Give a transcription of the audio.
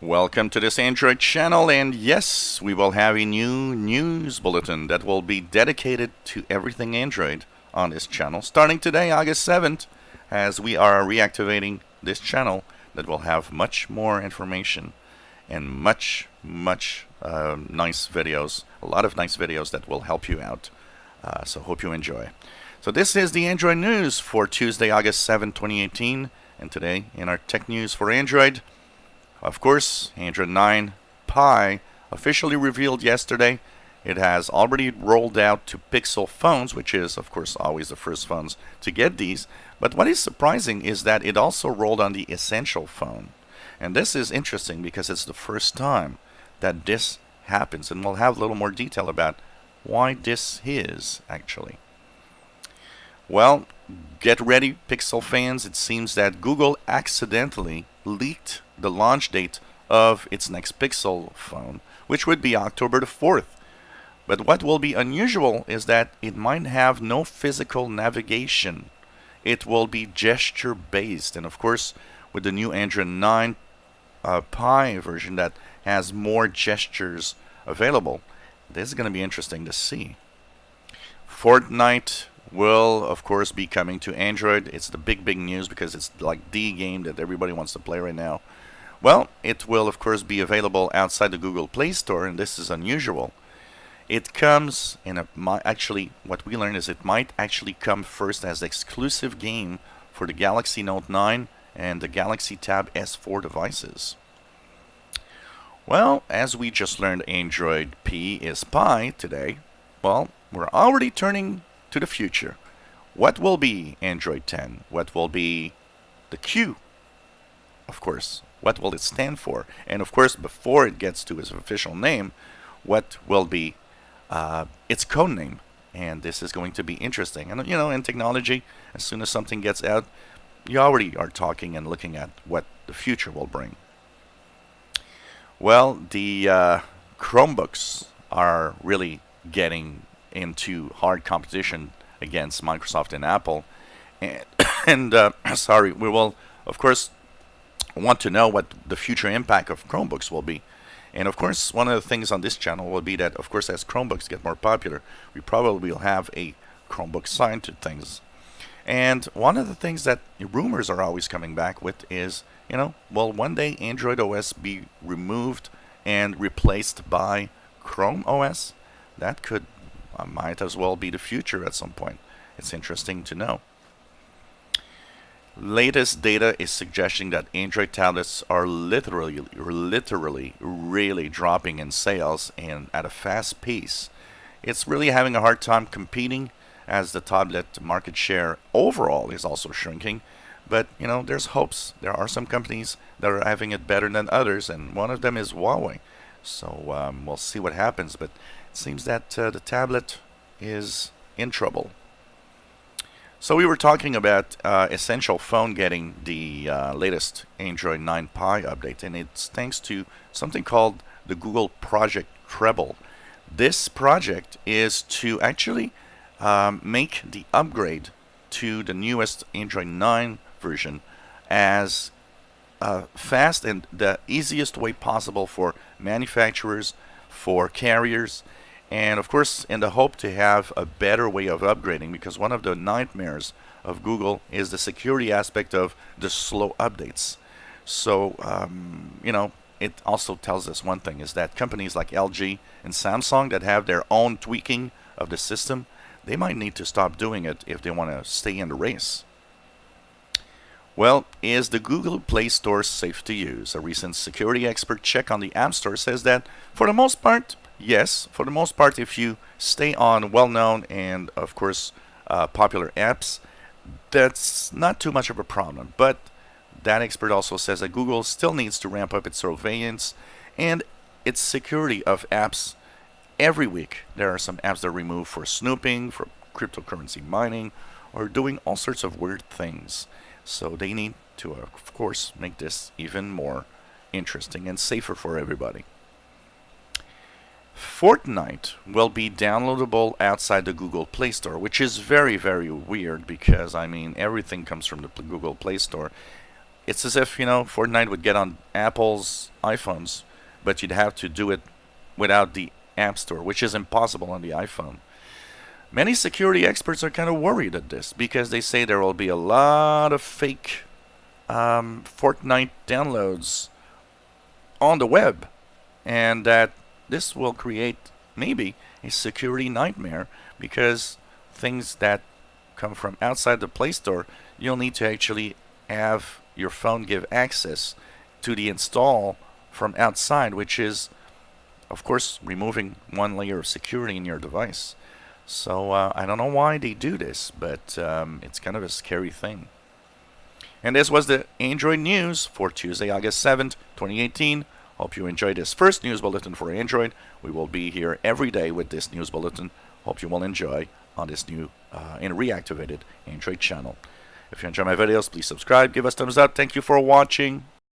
Welcome to this Android channel, and yes, we will have a new news bulletin that will be dedicated to everything Android on this channel starting today, August 7th, as we are reactivating this channel that will have much more information and much nice videos, a lot of nice videos that will help you out. So hope you enjoy. So this is the Android news for Tuesday, August 7, 2018, and today in our tech news for Android, of course, Android 9 Pie officially revealed yesterday. It has already rolled out to Pixel phones, which is, of course, always the first phones to get these. But what is surprising is that it also rolled on the Essential phone. And this is interesting because it's the first time that this happens. And we'll have a little more detail about why this is, actually. Well, get ready, Pixel fans. It seems that Google accidentally leaked the launch date of its next Pixel phone, which would be October the 4th. But what will be unusual is that it might have no physical navigation. It will be gesture based, and of course with the new Android 9 Pie version that has more gestures available, this is going to be interesting to see. Fortnite will of course be coming to Android. It's the big news because it's like the game that everybody wants to play right now. Well, it will of course be available outside the Google Play Store, and this is unusual. It comes in actually what we learned is it might actually come first as exclusive game for the Galaxy Note 9 and the Galaxy Tab S4 devices. Well, as we just learned, Android P is Pie today. Well, we're already turning to the future. What will be Android 10? What will be the Q? Of course, what will it stand for? And of course, before it gets to its official name, what will be its code name? And this is going to be interesting. And you know, in technology, as soon as something gets out, you already are talking and looking at what the future will bring. Well, the Chromebooks are really getting into hard competition against Microsoft and Apple, and sorry, we will of course want to know what the future impact of Chromebooks will be. And of course, one of the things on this channel will be that, of course, as Chromebooks get more popular, we probably will have a Chromebook side to things. And one of the things that rumors are always coming back with is, you know, will one day Android OS be removed and replaced by Chrome OS? That could might as well be the future at some point. It's interesting to know. Latest data is suggesting that Android tablets are literally really dropping in sales and at a fast pace. It's really having a hard time competing as the tablet market share overall is also shrinking. But you know, there's hopes. There are some companies that are having it better than others, and one of them is Huawei. So we'll see what happens, but it seems that the tablet is in trouble. So we were talking about Essential Phone getting the latest Android 9 Pie update, and it's thanks to something called the Google Project Treble. This project is to actually make the upgrade to the newest Android 9 version as fast and the easiest way possible for manufacturers, for carriers, and of course in the hope to have a better way of upgrading, because one of the nightmares of Google is the security aspect of the slow updates. So you know, it also tells us one thing, is that companies like LG and Samsung that have their own tweaking of the system, they might need to stop doing it if they want to stay in the race. Well, is the Google Play Store safe to use? A recent security expert check on the App Store says that for the most part, yes. For the most part, if you stay on well-known and, of course, popular apps, that's not too much of a problem. But that expert also says that Google still needs to ramp up its surveillance and its security of apps. Every week, there are some apps that are removed for snooping, for cryptocurrency mining, or doing all sorts of weird things. So they need to, of course, make this even more interesting and safer for everybody. Fortnite will be downloadable outside the Google Play Store, which is very weird because, I mean, everything comes from the Google Play Store. It's as if, Fortnite would get on Apple's iPhones, but you'd have to do it without the App Store, which is impossible on the iPhone. Many security experts are kind of worried at this because they say there will be a lot of fake Fortnite downloads on the web, and that this will create maybe a security nightmare because things that come from outside the Play Store, you'll need to actually have your phone give access to the install from outside, which is, of course, removing one layer of security in your device. So I don't know why they do this, but it's kind of a scary thing. And this was the Android news for Tuesday, August 7th, 2018. Hope you enjoyed this first news bulletin for Android. We will be here every day with this news bulletin. Hope you will enjoy on this new and reactivated Android channel. If you enjoy my videos, please subscribe, give us thumbs up. Thank you for watching.